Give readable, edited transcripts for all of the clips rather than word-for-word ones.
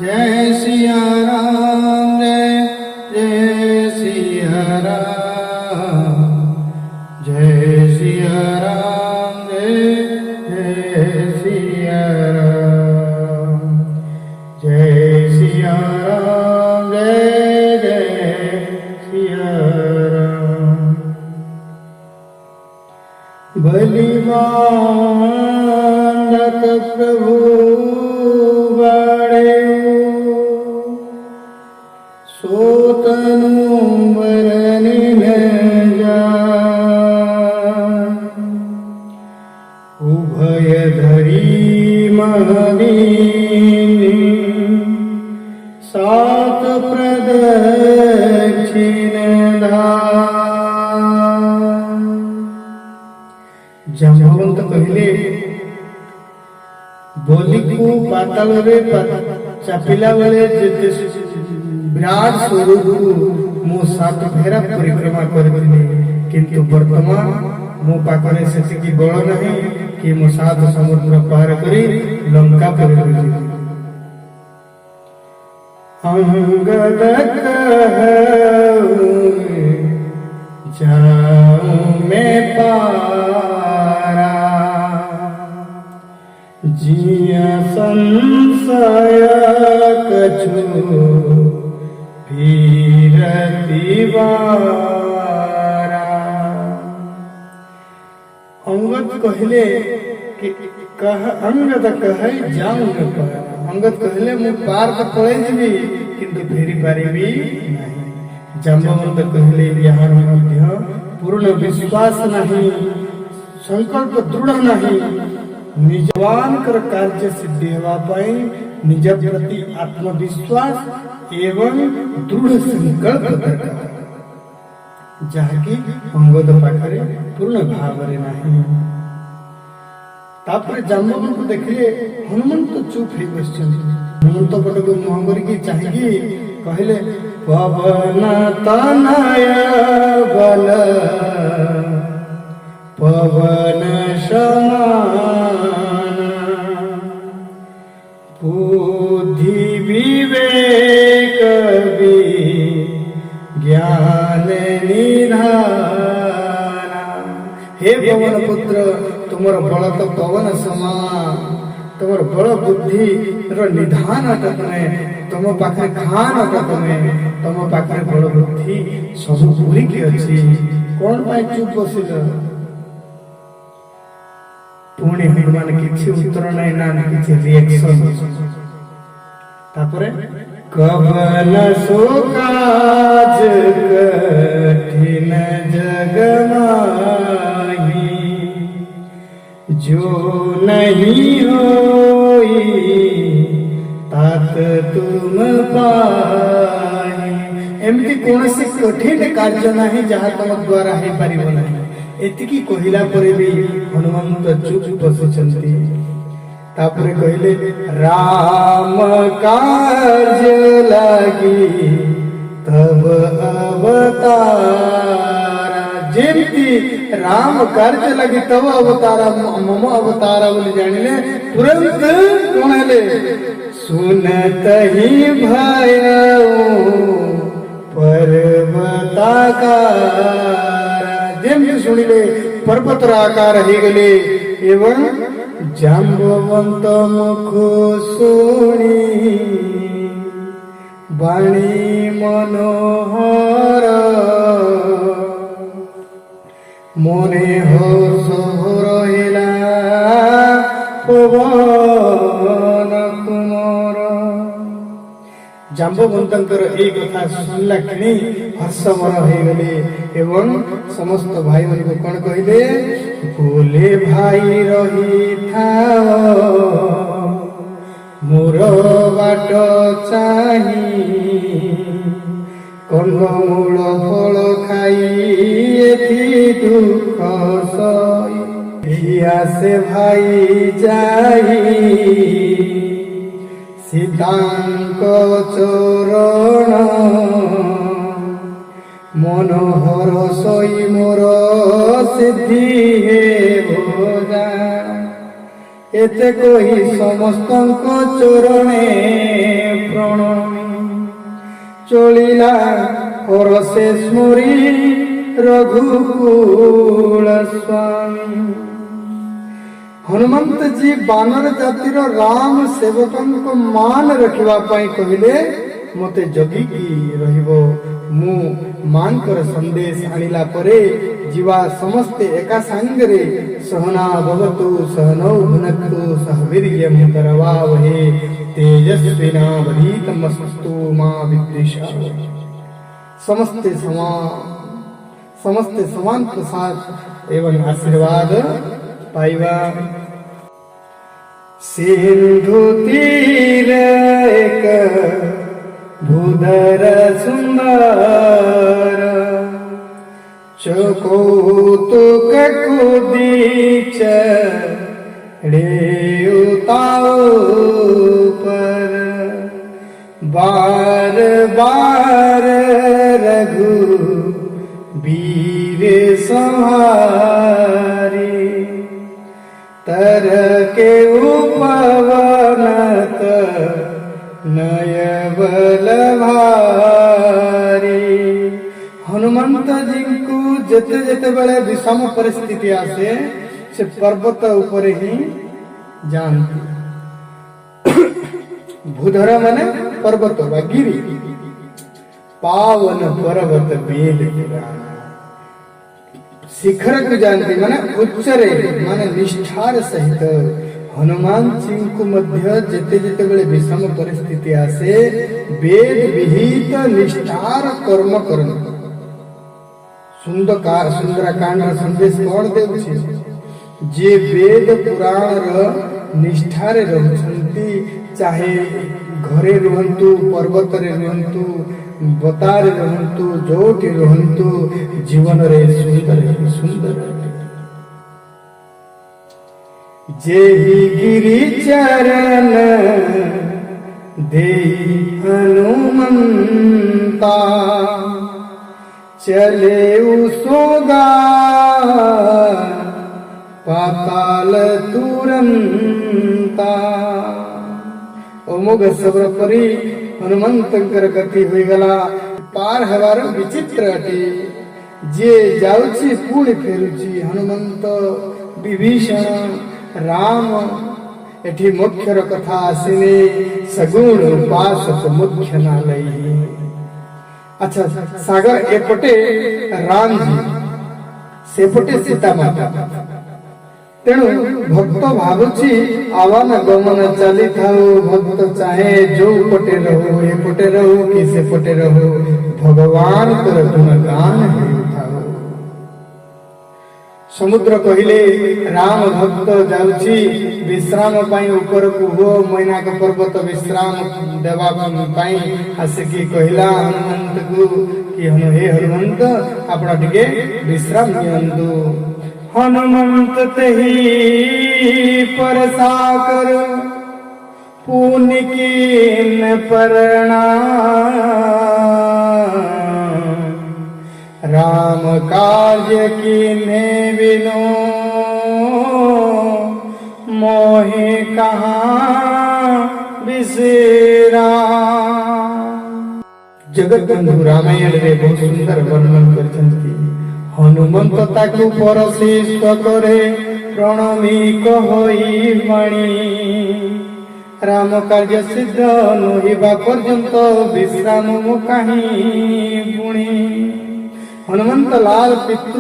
जय सिया राम, जय जय सिया राम, जय सिया राम, जय जय सिया राम, जय सिया राम, जय जय सिया राम। बलिमान प्रभु सोतनु मरनि न जाय, उभय धरी महदीनी सात प्रदक्षिण धाय। जाम्बवंत कहले बोली को पाताल रे चापिला बेले विराट स्वरूप मो सात फेरा परिक्रमा करथिले, किंतु वर्तमान मो पाखरे सेतिकी बळ नाही कि मो सात समुद्र पार करी लंका पहुंची। अंगद कहूँ जाऊं मैं पारा, जिया संशय कछु अंगद कहले कि अंगद कहे जाऊं मैं पार। अंगद कहले मु पार तो पळे जीवी किंतु फेरी पारिबी नहीं। जाम्बवंत कहले यहाँ मध्य पूर्ण विश्वास नहीं, संकल्प दृढ़ नहीं, निजवान कर कार्य सिद्धि हेबा पाई निज प्रति आत्मविश्वास एवं दृढ़ संकल्प दरकार, जहाँकि अंगद पाखरे पूर्ण भाव नहीं। तापर जाम्बवंत देखिले हनुमंत चुप हो बसिछन्ति। हनुमंत पटक मुह करके चाहिए कहले पवन तनय बल पवन समान, बुद्धि विवेक ज्ञान निधान। हे पवन पुत्र, तुमर बल तो पवन समान, तुमर बल बुद्धि निधान तमे, तुम पाखे खान तमे, तुम पाखे बल बुद्धि सब पूरी की अच्छी। कौन पाई चुप बसिल? पुणी हनुमान किसी उत्तर नहीं ना किसी रिएक्शन। तापरे कबल सो काज कठिन जग माही, जो नहीं होई तात तुम पाई। एमती कौन से कठिन कार्य नहीं जहाँ तुम द्वारा हो पारिबो नहीं। एतिकी कहिला परे भी हनुमंत चुप बसिछन्ति। तापरे कहले राम कार्य लागी तब अवतारा, जेमती राम कार्य लगी तब अवतारा मम अवतारा बोली जानिले तुरंत कहले सुनत ही भयऊ पर्वताकार। जेमती सुनिले पर्वतर आकार हो गले एवं जाम्बवंत मुख सुनी बाणी मनोहर, मने हर्ष रहिला पवन कुमार। जाम्बवंतर ये कथा सुनला कि हर्षमर हो गले एवं समस्त भाई मन को कौन कहले बोले भाई रही था मोर बाट चाही, कंदमूल फल खाई एथि दुख सही, से भाई जाई सीतांक चरण मनोहर सई मोर सिद्धि हे भोजा। एते कोही समस्तଙ୍କ चरणे प्रणमी चलिला परसे स्मरी रघुकुल स्वामी। हनुमंत जी बानर जातिर राम सेवकन को मान रखिबा पई कहिले मते जगिकी रहिबो मु मानकर संदेश आनिला परे जीवा समस्ते एका संगरे सहना भवतु सहनौ भुनक्तु सह वीर्यं करवावहे तेजस्विनावधीतमस्तु मा विद्विषावहे। समस्ते समान प्रसाद एवं आशीर्वाद पाइबा। सिंधु तीर एक भूधर सुंदर चकोतुक कुदीच उताऊ पर बार बार रघु वीर संहारी तर के उपवनत नय बल भारी। हनुमंत जी को जेते जेते बेले विषम परिस्थिति आसे से पर्वत ऊपर ही जानती। भूधर माने पर्वत वा गिरी पावन पर्वत वेद पुराण शिखर को जानती माने उच्चरे माने निष्ठार सहित हनुमान जी को मध्य जेते जेते बेले विषम परिस्थिति आसे वेद विहित निष्ठार कर्म करन। सुंदरकांड संदेश कौन देउछि जे वेद पुराण र निष्ठारे रहउछंती चाहे घरे रहंतु पर्वत रे रहंतु बतारे रहंतु जोटी रहंतु जीवन रे सुंदर जेहि गिरि चरण देहि हनुमंता चले उसोगा पाताल तुरंता। अमोघ सबर परी हनुमंतर गति हुई गला पार हवार विचित्र अटे जे जाउछि पुणी फेरुछि। हनुमंत विभीषण राम एठी मुख्यर कथा आसिने सगुण उपासक मुख्य ना लई। अच्छा सागर एपटे राम जी सेपटे सीता माता तेणु भक्त भावुछि आवान गमन चली थाओ भक्त चाहे जो पटे रहो एपटे रहो कि सेपटे रहो भगवान कर गुणगान हेउथाओ। समुद्र कहिले राम भक्त जाउछि विश्राम पाई ऊपर को हो मैनाक पर्वत विश्राम देवा पाई आसिकी कहिला हनुमंत को कि हे हनुमंत आपण टिके विश्राम नियंतु। हनुमंत तेहि परसाकर पुनि कीन प्रणाम राम कार्य कीने बिनो मोहि कहाँ विश्राम। जगत बंधु रामायण रे बहुत सुंदर वर्णन करछंती। हनुमंत ताकु परशेष करे प्रणमी कहि मणि राम कार्य सिद्ध नहिबा पर्यंत विश्राम काहीं पुणी। हनुमंत लाल पितृ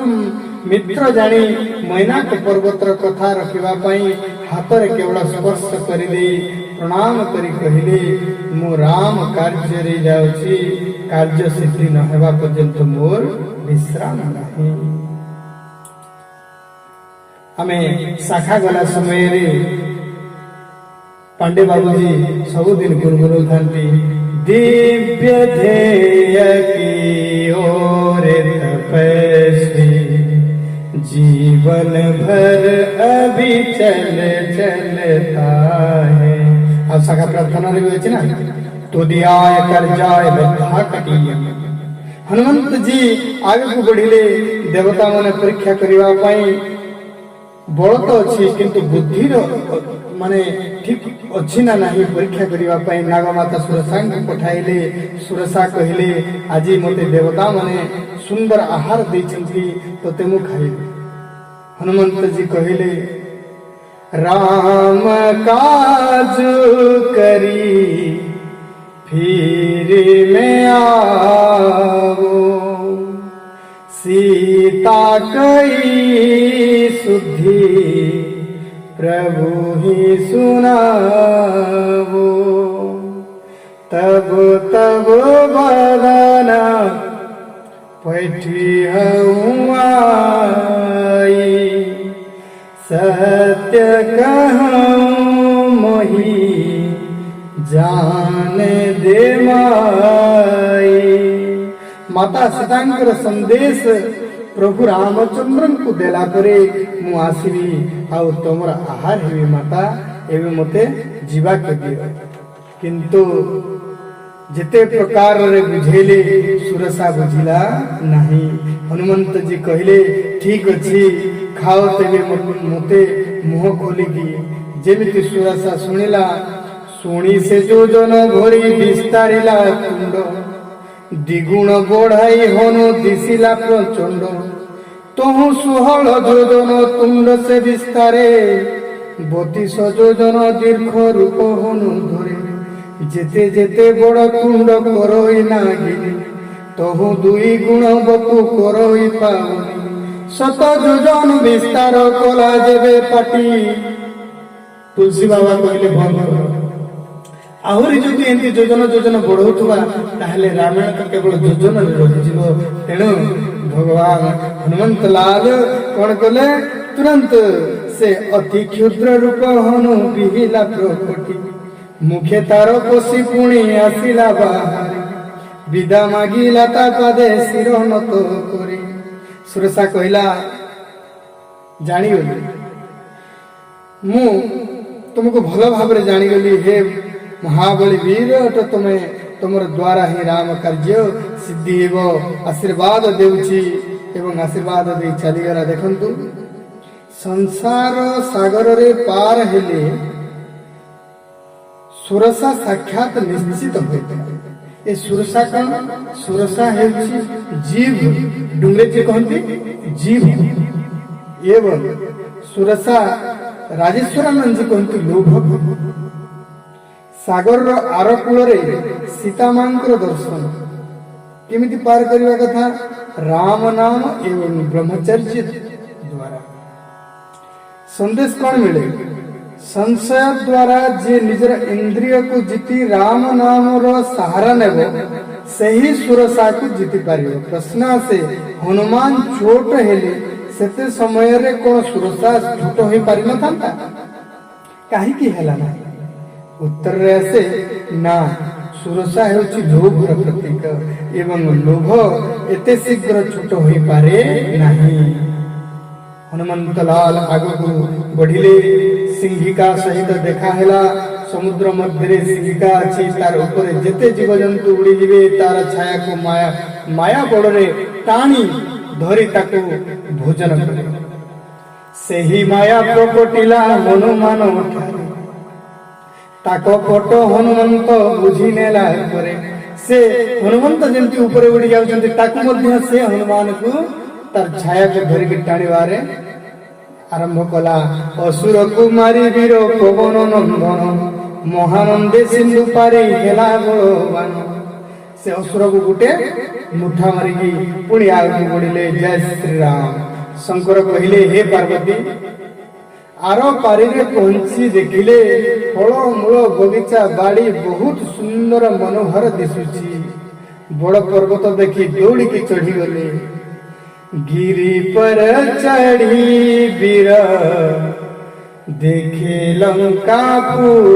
मित्र जानी मैनाक पर्वतर कथा रखिबा पई हाथरे केवल स्पर्श करिले प्रणाम करी कहिले मु राम कार्य रे जाउछि कार्य सिद्धि न हेबा पर्यंत मोर विश्राम नहीं। आमे शाखा गला समय रे पांडे बाबूजी सबुदिन गुणगुण थांती दिव्य ध्येय की ओर तपस्वी जीवन भर अभी चलता है। अब शाखा प्रार्थना रे होछि ना तो दियाय कर जाय बद्धा कटिय। हनुमंत जी आगे को बढ़िले देवता माने परीक्षा करिवा पाई बल तो अच्छी किंतु बुद्धि माने ठीक अच्छी ना नहीं परीक्षा करने नागमाता सुरसा पठाइले। सुरसा कहले आज मते देवता माने सुंदर आहार देछंती तोते मु खाइबे। हनुमंत जी कहले राम काज करी फिर में आवो सीता कई सुधि प्रभु ही सुनावो तब तब बदना पैठी आई सत्य कहूँ मोही जान दे माई। माता सीतांकर संदेश प्रभु रामचंद्र को देला परे मु आसीबी आउ तमर आहार हेबी माता एबे मते जीवा के दियो। किंतु जिते प्रकार रे बुझेले सुरसा बुझिला नहीं। हनुमंत जी कहले ठीक अछि खाओ तेबे मते मुह खोलिकी। जेमिति सुरसा सुनिला सुनी से जोजन भरी विस्तारिला तुंड द्विगुण बढ़ाई हनु दिशिला प्रचंड तहु सुहल जोजन तुंड से विस्तारे 32 जोजन दीर्घ रूप हनु धरे जेते जेते बड़ तुंड करई नागिनी तहु 2 गुण बपु करई पावनी 7 जोजन विस्तार कला जेबे पाटी। तुलसी बाबा कहले भंग आहरी जदि एंती योजन योजन बढ़ौथुवा ताहले रामायण तो केवल योजन रहिजिव। तेणु भगवान हनुमंत लाल कौन कले तुरंत से अति क्षुद्र रूप हनु बिहिला प्रकटी मुखे तार पशि पुणी आसिला बाहारी विदा मागिला ता पादे शिर नत करी। सुरसा कहला जानिगली मु तुमको भल भाव जानिगली हे महाबली वीर तो तुम्हें तुमर द्वारा ही राम कार्य सिद्धि एवं आशीर्वाद देउची एवं आशीर्वाद दे चलीगला। देखंतु संसार सागर रे पार हेले सुरसा साक्षात निश्चित होता। ए सुरसा कौन? सुरसा हेउची जीव डुंगरे जी कहती जीव एवं सुरसा राजेश्वरानंद जी कहती लोभ। सागर आर कूल सीता मां दर्शन केमिति पार करने कथा राम नाम एवं ब्रह्मचर्य द्वारा। संदेश कौन मिले? संशय द्वारा जे निजर इंद्रिय को जीति राम नाम रो सहारा नेब सही सुरसा को जीति पारियो। प्रश्न से हनुमान चोट हेले सेते समय रे कोन सुरसा झूठ होई पारि न थांता काहे की हेला ना? उत्तर से ना सुरसा हेउची लोभर प्रतीक एवं लोभ एते शीघ्र छूट होई पारे नहीं। हनुमंत लाल आगु बढ़िले सिंहिका सहित देखा हेला समुद्र मध्य सिंहिका अछि तार ऊपर जेते जीव जंतु उड़ी जिवे तार छाया को माया बड़रे टाणी धरी ताको भोजन करे सेही माया प्रकटिला हनुमान उठारे ताको फोटो हनुमंत बुझी नेला परे से हनुमंत जेंति ऊपर उड़ी जाउछन्ति ताको मध्य से हनुमान को तार छाया को धरि के टाणीवारे आरंभ कला। असुर कुमारी वीर पवन नंदन महानंदे सिंधु पारे हेला बलवान से असुर को गुटे मुठा मारिकी पुणी आगे बढ़िले। जय श्री राम। शंकर कहले हे पार्वती आर पारी रे पहुंची देखिले फल मूल बगीचा बाड़ी बहुत सुंदर मनोहर दिशुची। बड़ पर्वत देखी दौड़ी की चढ़ी गले गिरी पर चढ़ी वीर देखे लंकापुर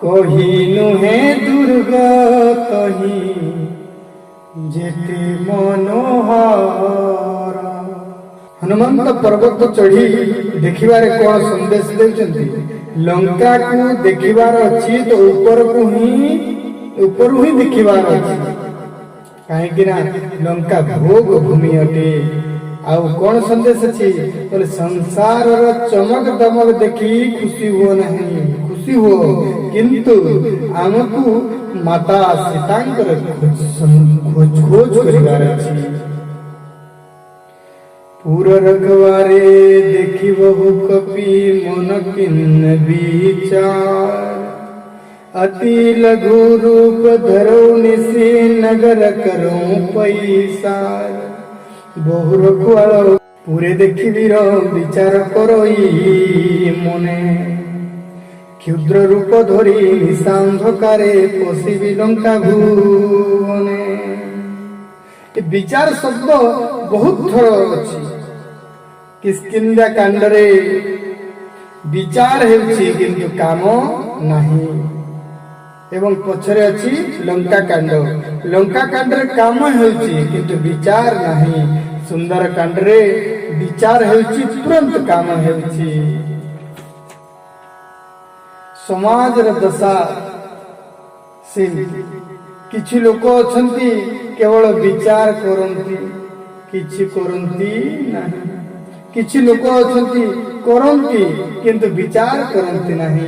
कही नुहे दुर्ग कही जेते मनोहर। हनुमंत पर्वत चढ़ी देखिबारे कौन संदेश देउचंती? लंका को देखिबार अछि तो ऊपर ही देखिबार अछि काहे कि ना लंका भोग भूमि अटे आउ कौन संदेश अछि बोले संसार रो चमक दमक देखी खुशी हो नहीं, खुशी हो किंतु आमकु माता सीतांकर खोज करिवार अछि। पूर रखवारे देखी बहु कपि मन किन्न विचार, अति लघु रूप धरो निसी नगर करो पैसार। बहु रखवार पूरे देखी वीर विचार करोई मने, क्षुद्र रूप धरी निशांधकारे पशिबी लंका भुवने। विचार शब्द बहुत थर अछि। किष्किंधा कांडरे विचार हेउछि किंतु काम नाही, एवं पछरे अछि लंका कांड। लंका कांडरे काम हेउछि किंतु विचार नाही, सुंदर कांडरे विचार हेउछि तुरंत काम हेउछि। समाज र दशा से किछि लोक अछंती केवल विचार करंती, किछि करंती नाही। किछि लोक अछंती करंती किंतु विचार करंती नाही।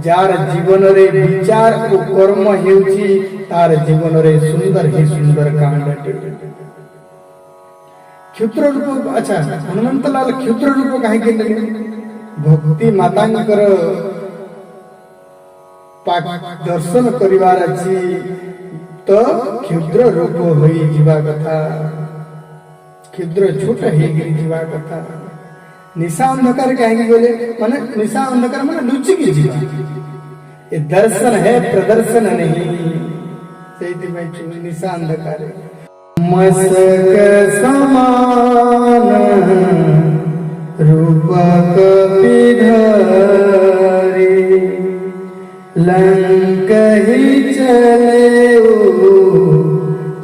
जार जीवन रे विचार ओ कर्म हेउछि तार जीवन रे सुंदर ही सुंदर कांडटे। क्षुद्र रूप अच्छा हनुमंत लाल क्षुद्र रूप काहे के ले भक्ति मातांकर दर्शन करिवार अछि तो क्षुद्र रूप होई जीवा कथा, क्षुद्र छोट हे गिरी जीवा कथा। निशा अंधकार कहेंगे बोले माने निशा अंधकार माने लुचि की जीवा, ये दर्शन है प्रदर्शन नहीं। सेति में निशा अंधकार मस्तक समान रूपक विधारी, लंक ही चले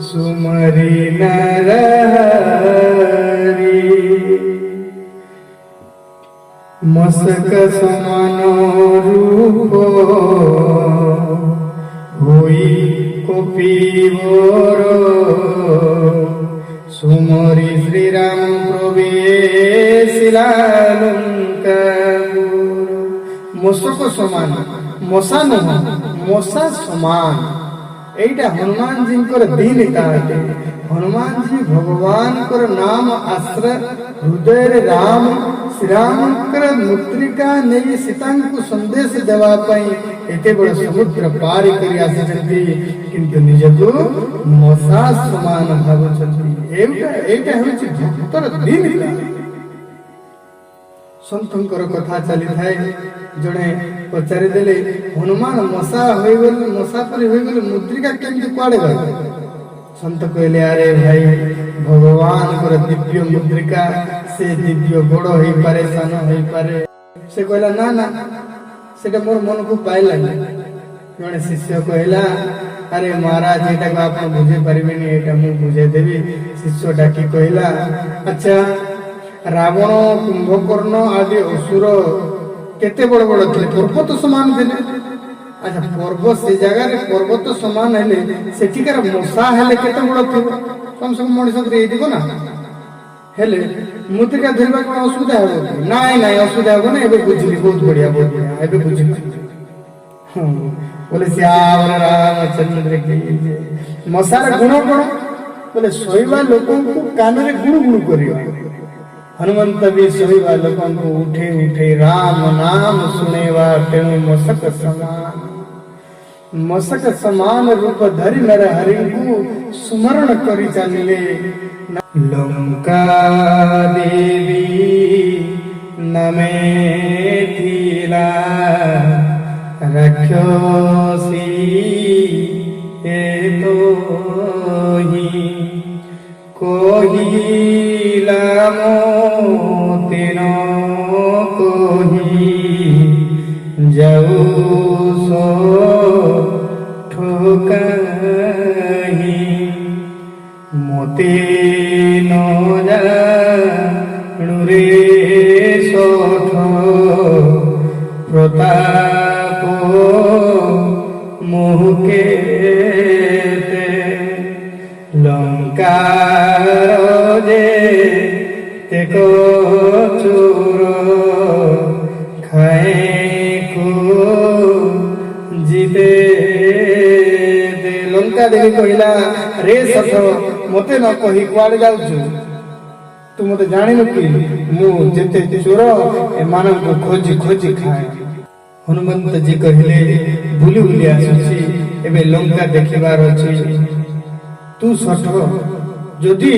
सुमरी नरहरी। मस्तक समान रूप होई कपिवर, सुमरी श्री राम प्रवेशिला लंकापुर। मस्तक समान मशा नुह मशा समान, एटा हनुमान जी दिन कहते। हनुमान जी भगवान कर नाम आश्रय हृदय रे राम श्री राम कर मुद्रिका नहीं सीता को संदेश देवा पई एते बड़ समुद्र पार करी आसीचंती, किंतु निजको मशा समान भावुचंती। एटा होछि भक्तर दिन। संतंकर कथा चली थाए, जड़े पचारि देले हनुमान मशा होई गल, मशा परि होई गल मुद्रिका केमति कुआडे गल। संत कहले अरे भाई भगवान कर दिव्य मुद्रिका से दिव्य बड़ होई पारे सान होई पारे। से कहला ना ना सेटा मोर मन को पाइला। जड़े शिष्य कहला अरे महाराज एटा को आप बुझे परिबेनी, एटा मु बुझे देबी। शिष्य डाकी कहला अच्छा रावण कुंभकर्ण आदि असुर केते बड़ बड़ थे, पर्वत समान थे। अच्छा पर्वत से जगह रे पर्वत समान हेले सेठिकार मशा हेले केते बड़ थे, कम से कम मଣିଷ रे दिगो ना हेले मुद्रिका धरबा कोन असुविधा हो? नाई नाई असुविधा हो ना। एबे बुझली बहुत बढ़िया एबे बुझली। बोले श्याम रामचंद्र की मशार गुण कोन बोले सोईबा लोकों को कान रे गुण गुण करियो। हनुमंत भी सोईबा लोकों को उठे उठे राम नाम सुनेवा तेणु मशक समान। मशक समान रूप धरि नर हरि को स्मरण करी चलिले। लंका देवी नमे थीला रक्षसी एतो ही कोहिला मोतिनो कोही जाऊ सो ठोकही मोते नो जानुरे सोठ प्रताप मुके लंकार जे एक चोर खाए को जीते दे। लंका देवी कहला रे सठ मते न कही कुआड़े जाउछु तू मते जानिनु कि मु जेते चोर एमान को खोजी खोजी खाए। हनुमंत जी कहले बुली बुली आसुची एबे लंका देखिबार अछि तू सठ जदि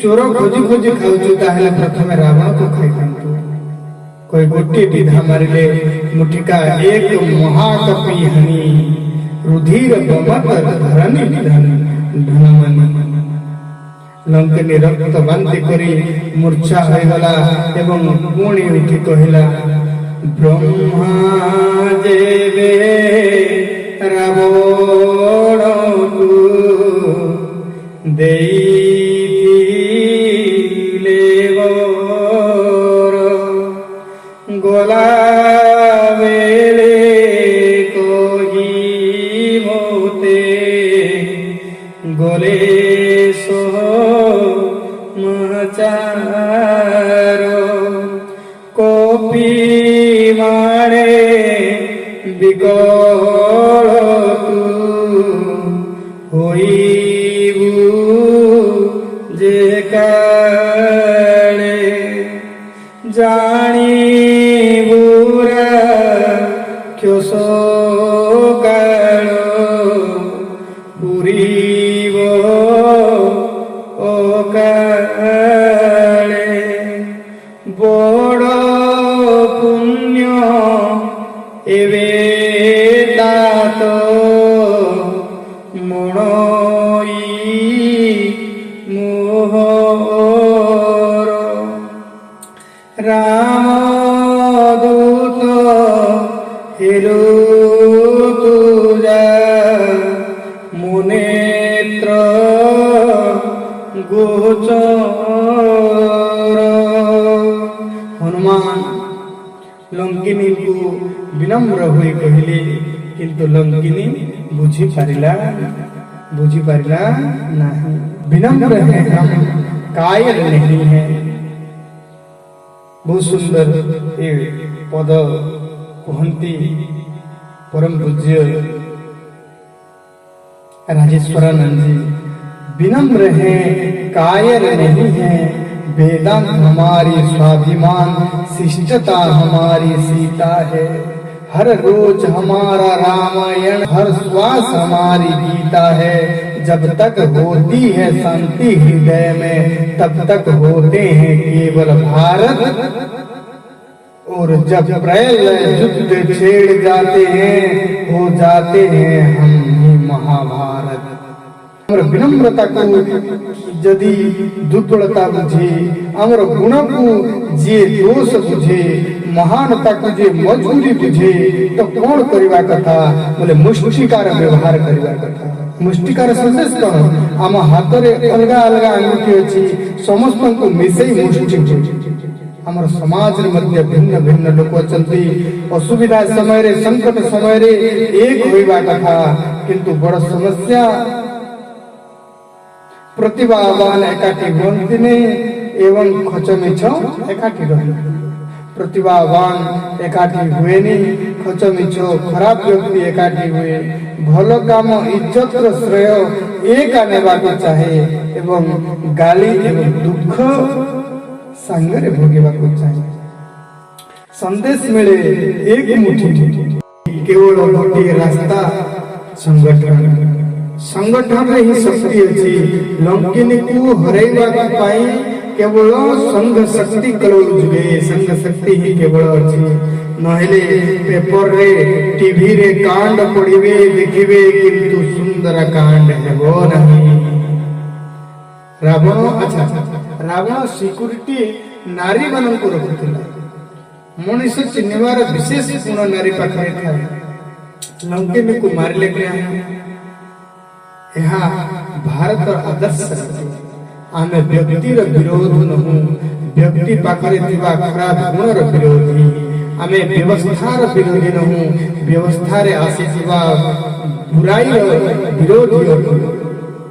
चोर खोजी खोजी खाउछु ताहेले प्रथमे रावण को खाइथांतु। कोई गोटे विधा मारिले मुठिका एक महाकपि हनी रुधिर बमत धरनी धनी धनमनी। लंकेनी रक्त बांति करी मूर्छा होइगला एवं पुणी उठी कहिला ब्रह्मा जेबे रावण देइले वर गोला बेले कोही मोते गोले सो मचारो कोपी मारे बिगड़ होइबू जे काले जानी बुरा क्यों सो कालो पुरीब ओ काले बड़ पुण्य एवे तात मणई मोहर राम दूत हेलो तुजा मुनेत्र गोचर। हनुमान लंकिनी को विनम्र होई कहले किंतु लंकिनी बुझी पारिला नहीं। विनम्र है हम कायर नहीं है। बहुत सुंदर ये पद कहती परम पूज्य राजेश्वरानंद जी। विनम्र है कायर नहीं है वेदांत हमारी स्वाभिमान शिष्टता हमारी सीता है। हर रोज हमारा रामायण हर श्वास हमारी गीता है। जब तक होती है शांति हृदय में तब तक होते हैं केवल भारत और जब प्रलय युद्ध छेड़ जाते हैं हो जाते हैं हम ही महाभारत। विनम्रता को यदि दुर्बलता बुझे आमर गुण को जे दोष बुझे महानता को जे मजबूरी बुझे तो कौन करवा कथा बोले मुष्टिकार व्यवहार करवा कथा। मुष्टिकार संदेश कौन आम हाथ में अलग अलग अंगूठी अच्छी समस्त को मिसई मुष्टि आमर समाज मध्य भिन्न भिन्न लोक चलती असुविधा समय रे संकट समय रे एक होइबा कथा किंतु बड़ समस्या प्रतिभावान एकाठी हुअन्ति एवं खचमिछ एकाठी रही। प्रतिभावान एकाठी हुएनी खचमिछ खराब व्यक्ति एकाठी हुए। भल काम इज्जत श्रेय एक नेबाक चाहे एवं गाली एवं दुख संगरे भोगिबाक चाहे। संदेश मिले एक मुठी केवल गोटे रास्ता संगठन संगठन रे ही शक्ति अछि। लंकिनी को हरैबा पाई केवल संघ शक्ति कलोल जुगे संघ शक्ति ही केवल अछि। नहेले पेपर रे टीवी रे कांड पढ़िबे देखिबे किंतु सुंदर कांड हेबो नहीं। रावण अच्छा रावण सिक्यूरिटी नारी मानन को रखुतिला। मनुष्य चिन्हवार विशेष गुण नारी पाखरे थाए। लंकिनी को मारले क्या यहाँ भारत आदर्श आम व्यक्तिर विरोध नहूँ व्यक्ति पाखरे थिबा खराब गुणर विरोधी आम व्यवस्थार विरोधी नहूँ व्यवस्था रे आसीथिबा बुराई विरोधी।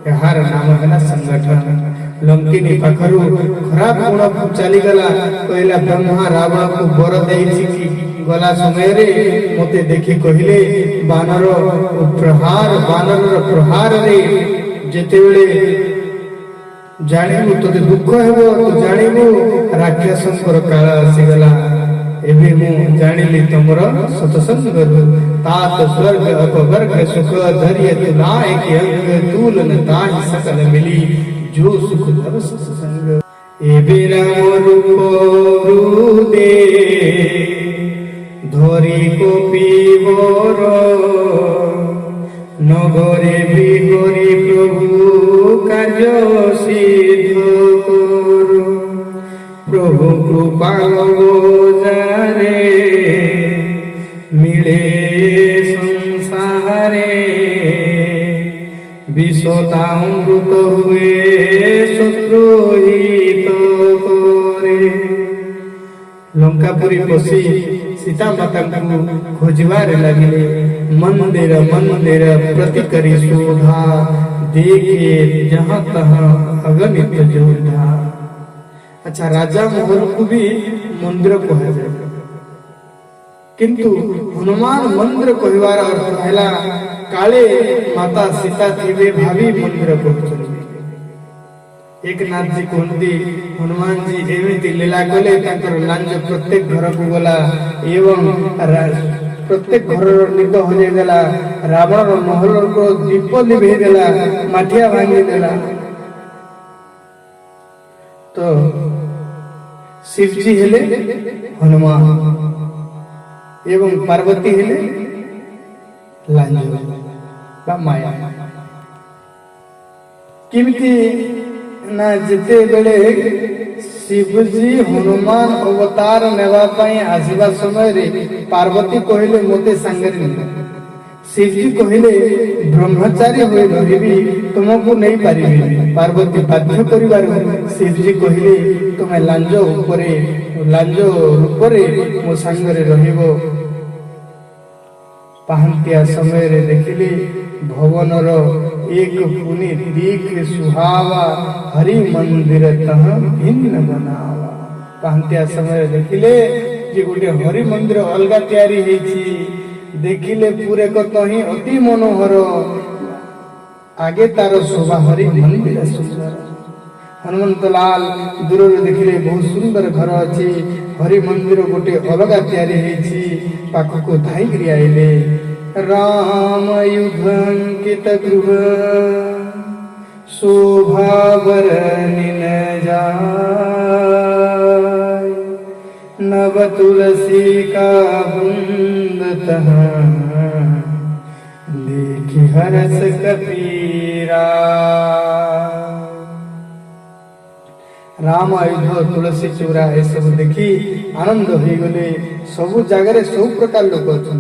यार नाम है संगठन। लंकिनी पाखरु खराब गुण चलीगला कहला ब्रह्मा रावण को बर देछि कि गला समय रे मते देखि कहिले बानर प्रहार रे जेतेबेले जानिबु तते दुख हेबो तू जानिबु राक्षसंकर काल आसीगला एबे मु जानिली तमर सतसंग तात स्वर्ग अपवर्ग सुख धैर्य तुलाय के अंग तूलन ताहि सकल मिली जो सुख धर सत्संग एबे राम रूप दे धरी को पीवर नगरे बिगरी प्रभु कार्य सिद्ध कर प्रभु कृपा गोजारे मिले संसारे विषतामृत हुए शत्रु हित करे लंकापुरी पशि सीता माता को खोजबार लगिले मंदिर मंदिर प्रति करी शोधा देखे जहाँ तहाँ अगणित जोधा। अच्छा राजा महल को भी मंदिर कहा जाए किंतु हनुमान मंदिर कहवार अर्थ है काले माता सीता थे भावी मंदिर कहते एक नाथ जी कहते हनुमान जी एमती लीला कले लांज प्रत्येक घर को गला एवं प्रत्येक घर निद हो जाएगा रावण महल को दीप लिभे देला माठिया भांगी देला तो शिवजी हेले हनुमान एवं पार्वती हेले लांज बा माया किमती ना जिते बेले शिवजी हनुमान अवतार नेवा पाई आसीबा समय रे पार्वती कहले मोते संगरे शिवजी कहले ब्रह्मचारी होई रहिबी तुमको नहीं पारिबी पार्वती बाध्य करिवार शिवजी कहले तुमे लांज रूपरे मो संगरे रहिबो पाहंतिया समय रे देखिले भवनर एक पुनि दीख सुहावा हरि मंदिर तह भिन्न बनावा पाहंतिया समय देखिले जे गोटे हरि मंदिर अलगा तैयारी हेछि देखिले पूरे कत ही अति मनोहर आगे तार शोभा हरि मंदिर सुंदर हनुमंत लाल दूर देखिले बहुत सुंदर घर अच्छी हरि मंदिर गोटे अलग तैयारी हेछि पाखको धाई गिरी आइले राम युद्धांकित गृह शोभा वर्णिन जाय नव तुलसी का बूंद तहाँ देखि हरस कपीरा राम आयुध तुलसी चूरा ए सब देखी आनंद हो गले सबु जगह सब प्रकार लोक अच्छा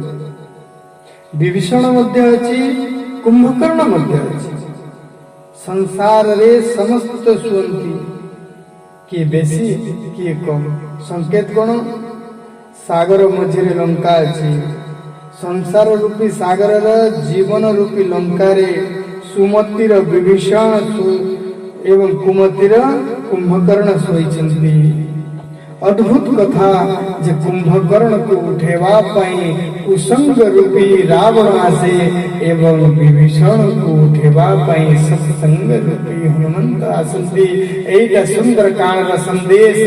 विभीषण मध्य अछि कुंभकर्ण मध्य अछि संसार रे समस्त सुवंती किए बेसी किए कम संकेत कोन सागर मझिरे लंका अछि संसार रूपी सागर र जीवन रूपी लंका रे सुमतिर विभीषण एवं कुमतिर कुंभकर्ण सोईचंती अद्भुत कथा जे कुंभकर्ण को उठेवा पाई कुसंग रूपी रावण आसे एवं विभीषण को उठेवा पाई सत्संग रूपी हनुमंत आसंती एटा सुंदर काल संदेश